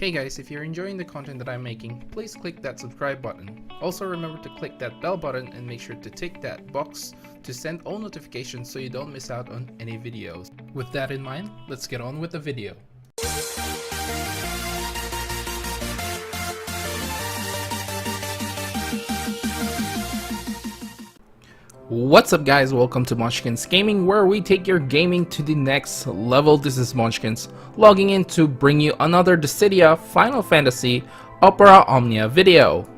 Hey guys, if you're enjoying the content that I'm making, please click that subscribe button. Also remember to click that bell button and make sure to tick that box to send all notifications so you don't miss out on any videos. With that in mind, let's get on with the video. What's up guys, welcome to Munchkins Gaming, where we take your gaming to the next level. This is Munchkins logging in to bring you another Dissidia Final Fantasy Opera Omnia video.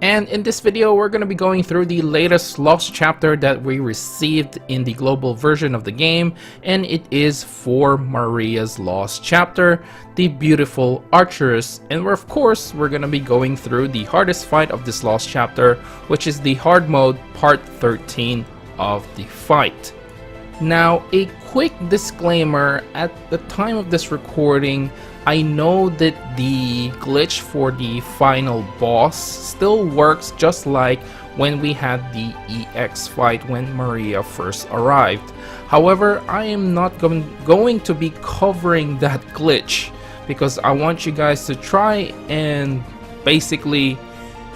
And in this video we're going to be going through the latest lost chapter that we received in the global version of the game, and it is for Maria's lost chapter, the beautiful Archeress. And of course we're going to be going through the hardest fight of this lost chapter, which is the hard mode part 13 of the fight. Now, a quick disclaimer, at the time of this recording, I know that the glitch for the final boss still works just like when we had the EX fight when Maria first arrived. However, I am not going to be covering that glitch because I want you guys to try and basically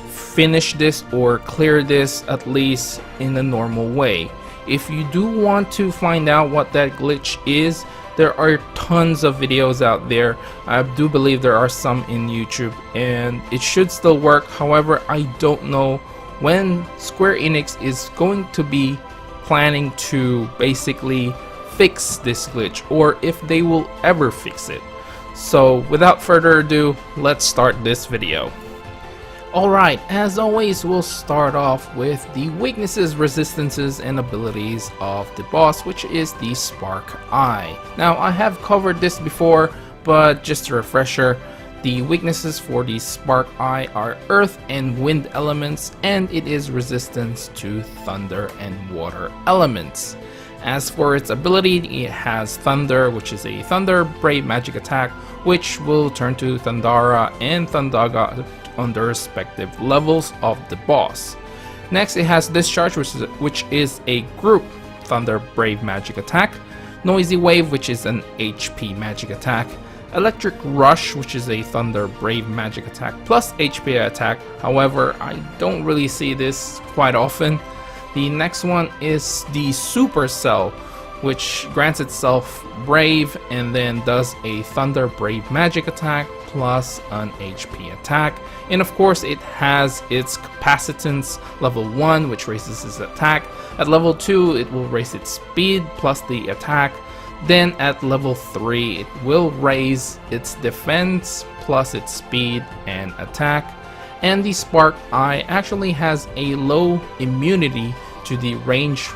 finish this or clear this at least in a normal way. If you do want to find out what that glitch is, there are tons of videos out there. I do believe there are some in YouTube and it should still work. However, I don't know when Square Enix is going to be planning to basically fix this glitch or if they will ever fix it. So without further ado, let's start this video. Alright, as always, we'll start off with the weaknesses, resistances, and abilities of the boss, which is the Spark Eye. Now, I have covered this before, but just a refresher, the weaknesses for the Spark Eye are Earth and Wind elements, and it is resistance to Thunder and Water elements. As for its ability, it has Thunder, which is a Thunder Brave magic attack, which will turn to Thundara and Thundaga on the respective levels of the boss. Next, it has Discharge, which is a group Thunder Brave magic attack, Noisy Wave, which is an HP magic attack, Electric Rush, which is a Thunder Brave magic attack plus HP attack. However, I don't really see this quite often. The next one is the Supercell, which grants itself Brave and then does a Thunder Brave magic attack plus an HP attack. And of course it has its Capacitance level 1, which raises its attack. At level 2 it will raise its speed plus the attack. Then at level 3 it will raise its defense plus its speed and attack. And the Spark Eye actually has a low immunity to the range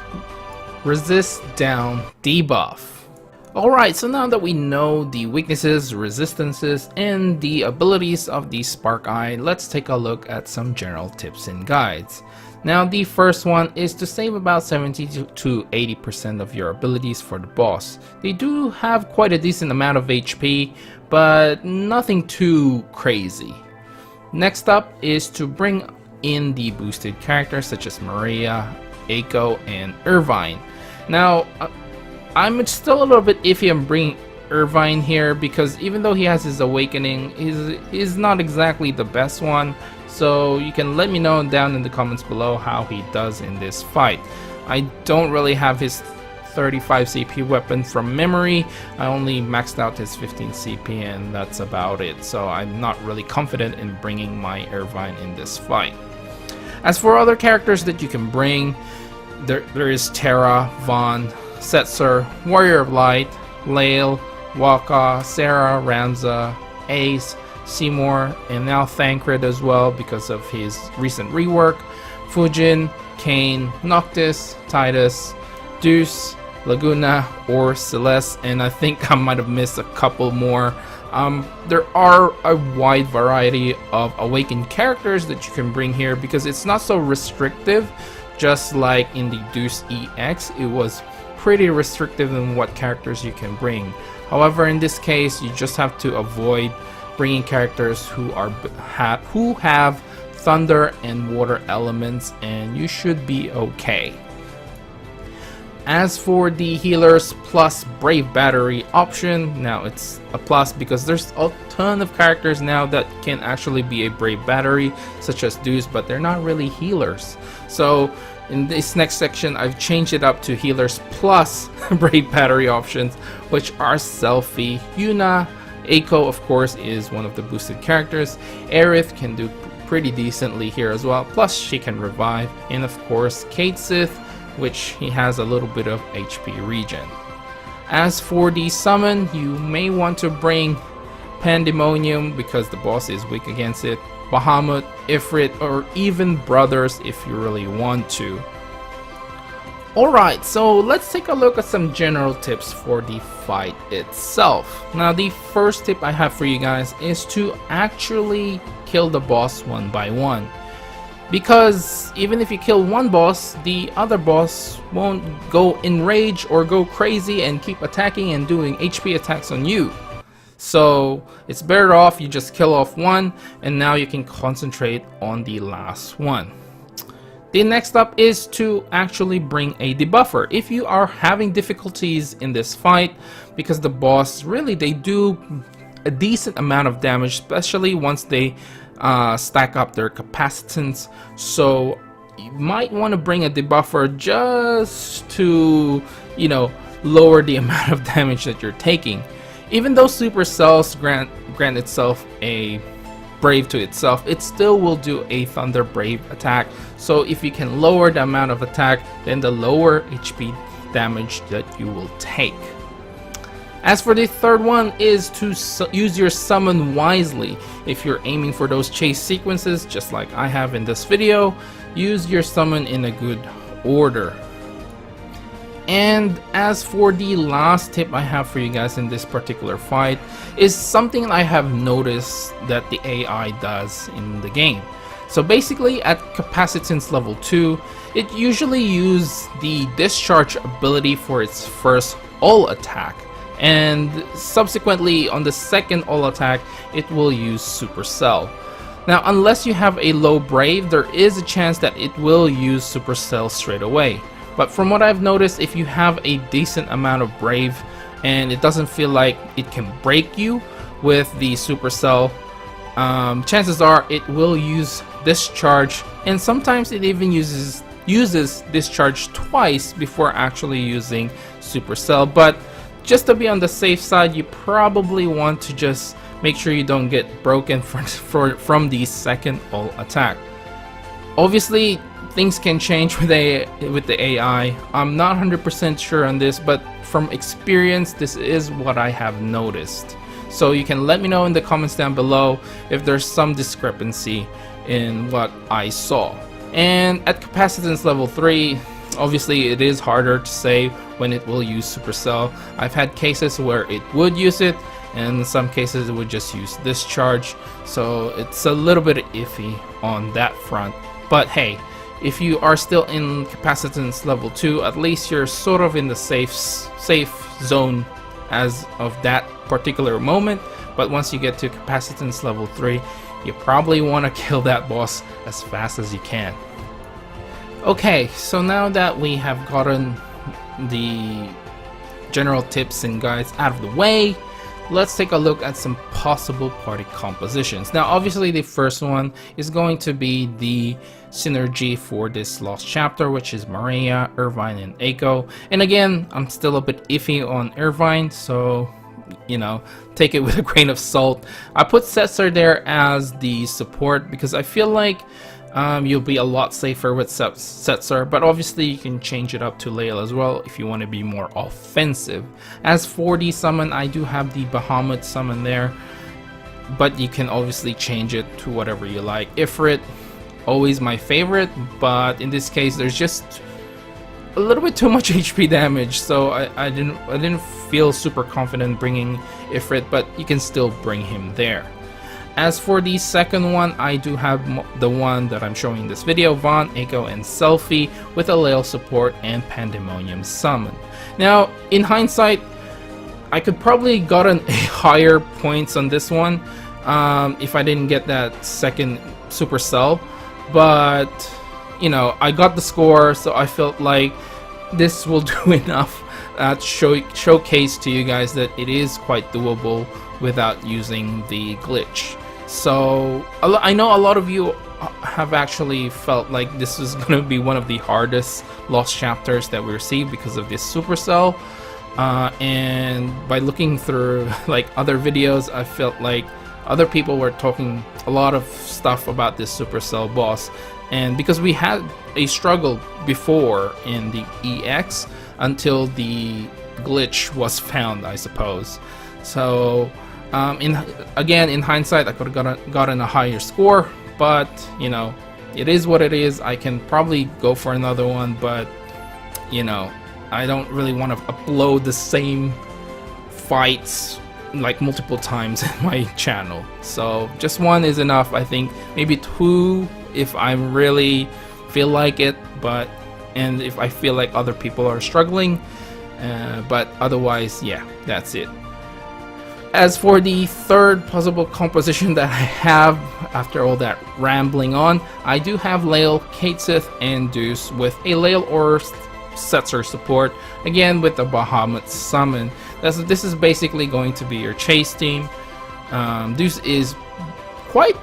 resist down debuff. Alright, so now that we know the weaknesses, resistances, and the abilities of the Spark Eye, let's take a look at some general tips and guides. Now, the first one is to save about 70 to 80% of your abilities for the boss. They do have quite a decent amount of HP, but nothing too crazy. Next up is to bring in the boosted characters such as Maria, Eiko, and Irvine. Now, I'm still a little bit iffy on bringing Irvine here because even though he has his awakening, he's not exactly the best one. So you can let me know down in the comments below how he does in this fight. I don't really have his 35 CP weapon from memory. I only maxed out his 15 CP and that's about it. So I'm not really confident in bringing my Irvine in this fight. As for other characters that you can bring, there is Terra, Vaughn, Setzer, Warrior of Light, Lael, Waka, Sarah, Ramza, Ace, Seymour, and now Thancred as well because of his recent rework, Fujin, Kane, Noctis, Titus, Deuce, Laguna, or Celeste, and I think I might have missed a couple more. There are a wide variety of awakened characters that you can bring here because it's not so restrictive, just like in the Deuce EX, it was pretty restrictive in what characters you can bring. However, in this case, you just have to avoid bringing characters who have thunder and water elements, and you should be okay. As for the healers plus brave battery option, now it's a plus because there's a ton of characters now that can actually be a brave battery, such as Deuce, but they're not really healers. So in this next section, I've changed it up to healers plus brave battery options, which are Selfie, Yuna, Eiko of course is one of the boosted characters, Aerith can do pretty decently here as well, plus she can revive, and of course Kate Sith, which he has a little bit of HP regen. As for the summon, you may want to bring Pandemonium because the boss is weak against it, Bahamut, Ifrit, or even Brothers if you really want to. Alright, so let's take a look at some general tips for the fight itself. Now the first tip I have for you guys is to actually kill the boss one by one. Because even if you kill one boss, the other boss won't go in rage or go crazy and keep attacking and doing HP attacks on you. So it's better off you just kill off one, and now you can concentrate on the last one. The next up is to actually bring a debuffer. If you are having difficulties in this fight, because the boss really, they do a decent amount of damage, especially once they stack up their capacitance, so you might want to bring a debuffer just to, you know, lower the amount of damage that you're taking. Even though Supercells grant itself a Brave to itself, it still will do a Thunder Brave attack, so if you can lower the amount of attack, then the lower HP damage that you will take. As for the third one is to use your summon wisely. If you're aiming for those chase sequences, just like I have in this video, use your summon in a good order. And as for the last tip I have for you guys in this particular fight is something I have noticed that the AI does in the game. So basically at capacitance level 2, it usually uses the discharge ability for its first all attack, and subsequently on the second all attack it will use Supercell. Now unless you have a low Brave, there is a chance that it will use Supercell straight away. But from what I've noticed, if you have a decent amount of Brave and it doesn't feel like it can break you with the Supercell, chances are it will use Discharge, and sometimes it even uses Discharge twice before actually using Supercell. But just to be on the safe side, you probably want to just make sure you don't get broken from the second all attack. Obviously things can change with the AI. I'm not 100% sure on this, but from experience this is what I have noticed. So you can let me know in the comments down below if there's some discrepancy in what I saw. And at capacitance level 3, obviously it is harder to say when it will use Supercell. I've had cases where it would use it, and in some cases it would just use Discharge, so it's a little bit iffy on that front. But hey, if you are still in capacitance level 2, at least you're sort of in the safe zone as of that particular moment. But once you get to capacitance level 3, you probably want to kill that boss as fast as you can. Okay, so now that we have gotten the general tips and guides out of the way, let's take a look at some possible party compositions. Now obviously the first one is going to be the synergy for this lost chapter, which is Maria, Irvine, and Eiko. And again, I'm still a bit iffy on Irvine, so you know, take it with a grain of salt. I put Setzer there as the support because I feel like you'll be a lot safer with Setzer, but obviously you can change it up to Layla as well if you want to be more offensive. As for the summon, I do have the Bahamut summon there, but you can obviously change it to whatever you like. Ifrit, always my favorite, but in this case there's just a little bit too much HP damage, so I didn't feel super confident bringing Ifrit, but you can still bring him there. As for the second one, I do have the one that I'm showing in this video, Vaughn, Eiko, and Selfie with a Lael support and Pandemonium summon. Now, in hindsight, I could probably gotten a higher points on this one if I didn't get that second Supercell, but you know, I got the score, so I felt like this will do enough showcase to you guys that it is quite doable without using the glitch. So I know a lot of you have actually felt like this is going to be one of the hardest lost chapters that we received because of this supercell, and by looking through like other videos, I felt like other people were talking a lot of stuff about this supercell boss, and because we had a struggle before in the EX until the glitch was found, I suppose. So in hindsight, I could have gotten a higher score, but you know, it is what it is. I can probably go for another one, but you know, I don't really want to upload the same fights like multiple times in my channel. So just one is enough. I think maybe two if I really feel like it, and if I feel like other people are struggling, but otherwise, yeah, that's it. As for the third possible composition that I have after all that rambling on, I do have Lael, Katesith, and Deuce with a Lael or Setzer support, again with the Bahamut summon. This is basically going to be your chase team. Deuce is quite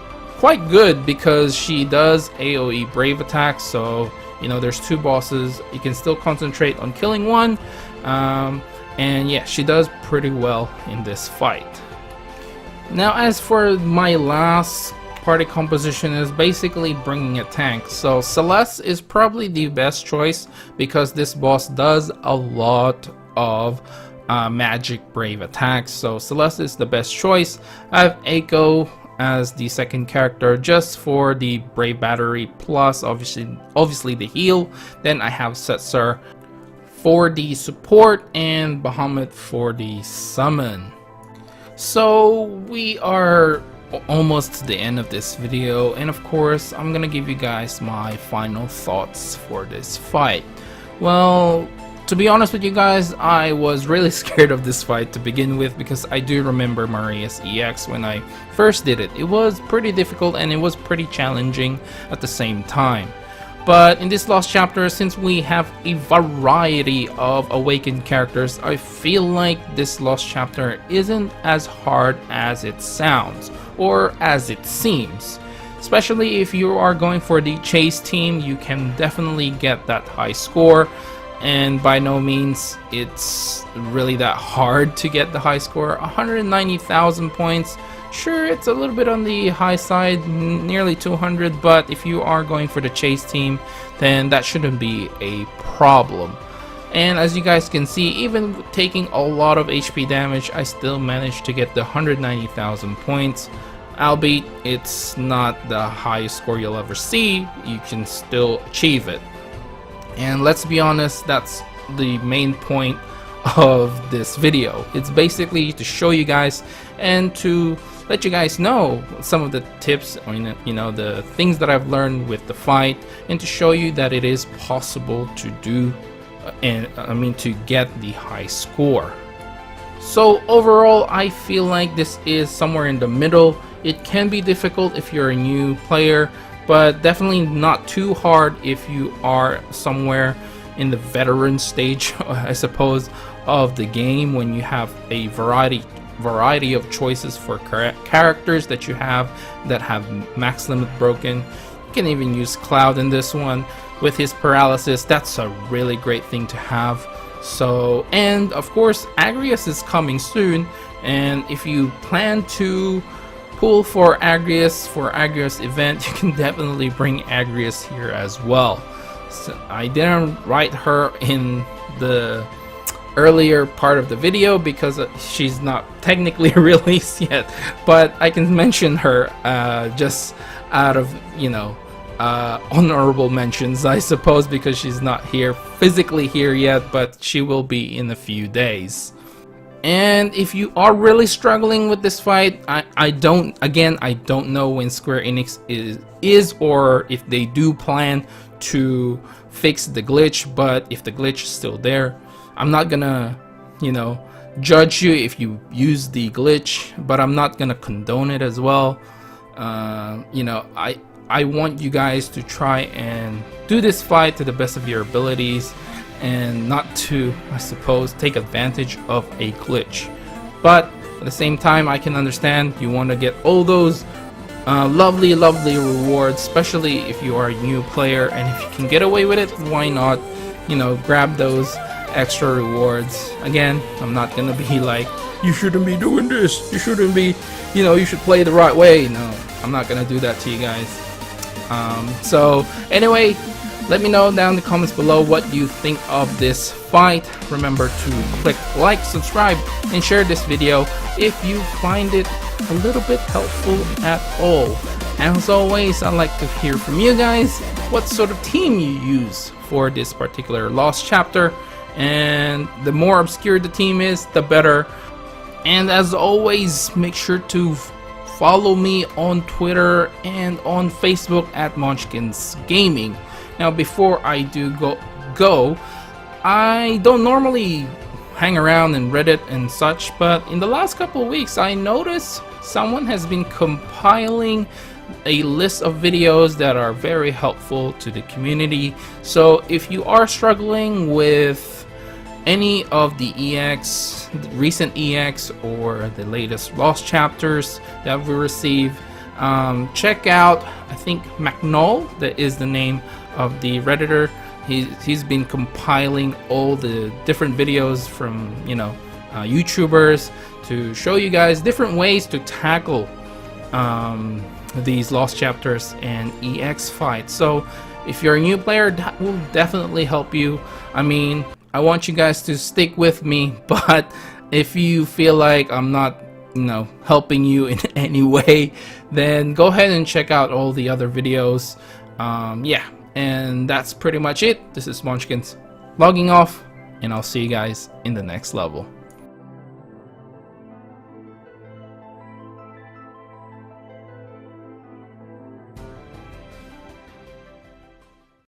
good because she does AoE brave attacks, so you know there's two bosses, you can still concentrate on killing one, and yeah, she does pretty well in this fight. Now as for my last party composition, is basically bringing a tank. So Celeste is probably the best choice because this boss does a lot of magic brave attacks, so Celeste is the best choice. I have Eiko as the second character just for the brave battery plus obviously the heal. Then I have Setzer for the support and Bahamut for the summon. So we are almost to the end of this video, and of course I'm gonna give you guys my final thoughts for this fight. Well, to be honest with you guys, I was really scared of this fight to begin with because I do remember Maria's EX when I first did it. It was pretty difficult and it was pretty challenging at the same time. But in this lost chapter, since we have a variety of awakened characters, I feel like this lost chapter isn't as hard as it sounds or as it seems. Especially if you are going for the chase team, you can definitely get that high score. And by no means it's really that hard to get the high score. 190,000 points. Sure, it's a little bit on the high side, nearly 200, but if you are going for the chase team, then that shouldn't be a problem. And as you guys can see, even taking a lot of HP damage, I still managed to get the 190,000 points. Albeit it's not the highest score you'll ever see, you can still achieve it. And let's be honest, that's the main point of this video. It's basically to show you guys and to let you guys know some of the tips, or you know, the things that I've learned with the fight, and to show you that it is possible to do, to get the high score. So overall, I feel like this is somewhere in the middle. It can be difficult if you're a new player, but definitely not too hard if you are somewhere in the veteran stage, I suppose, of the game, when you have a variety of choices for characters that you have that have max limit broken. You can even use Cloud in this one with his paralysis. That's a really great thing to have. So, and of course Archeress is coming soon, and if you plan to pull for Archeress event, you can definitely bring Archeress here as well. So I didn't write her in the earlier part of the video because she's not technically released yet, but I can mention her just out of, you know, honorable mentions, I suppose, because she's not here physically here yet, but she will be in a few days. And if you are really struggling with this fight, I don't know when Square Enix is or if they do plan to fix the glitch, but if the glitch is still there, I'm not gonna, you know, judge you if you use the glitch, but I'm not gonna condone it as well. You know, I want you guys to try and do this fight to the best of your abilities, and not to, I suppose, take advantage of a glitch. But at the same time, I can understand you want to get all those lovely rewards, especially if you are a new player, and if you can get away with it, why not, you know, grab those extra rewards. Again, I'm not gonna be like, you shouldn't be doing this, you shouldn't be, you know, you should play the right way. No, I'm not gonna do that to you guys. So anyway, let me know down in the comments below what you think of this fight. Remember to click like, subscribe, and share this video if you find it a little bit helpful at all. As always, I'd like to hear from you guys what sort of team you use for this particular lost chapter, and the more obscure the team is, the better. And as always, make sure to follow me on Twitter and on Facebook at Munchkins Gaming. Now, before I do go, I don't normally hang around in Reddit and such, but in the last couple of weeks I noticed someone has been compiling a list of videos that are very helpful to the community. So if you are struggling with any of the EX, the recent EX, or the latest lost chapters that we received, check out, I think McNull, that is the name of the Redditor. He's been compiling all the different videos from, you know, YouTubers to show you guys different ways to tackle these lost chapters and EX fights. So if you're a new player, that will definitely help you. I mean, I want you guys to stick with me, but if you feel like I'm not, you know, helping you in any way, then go ahead and check out all the other videos. Yeah, and that's pretty much it. This is Munchkins logging off, and I'll see you guys in the next level.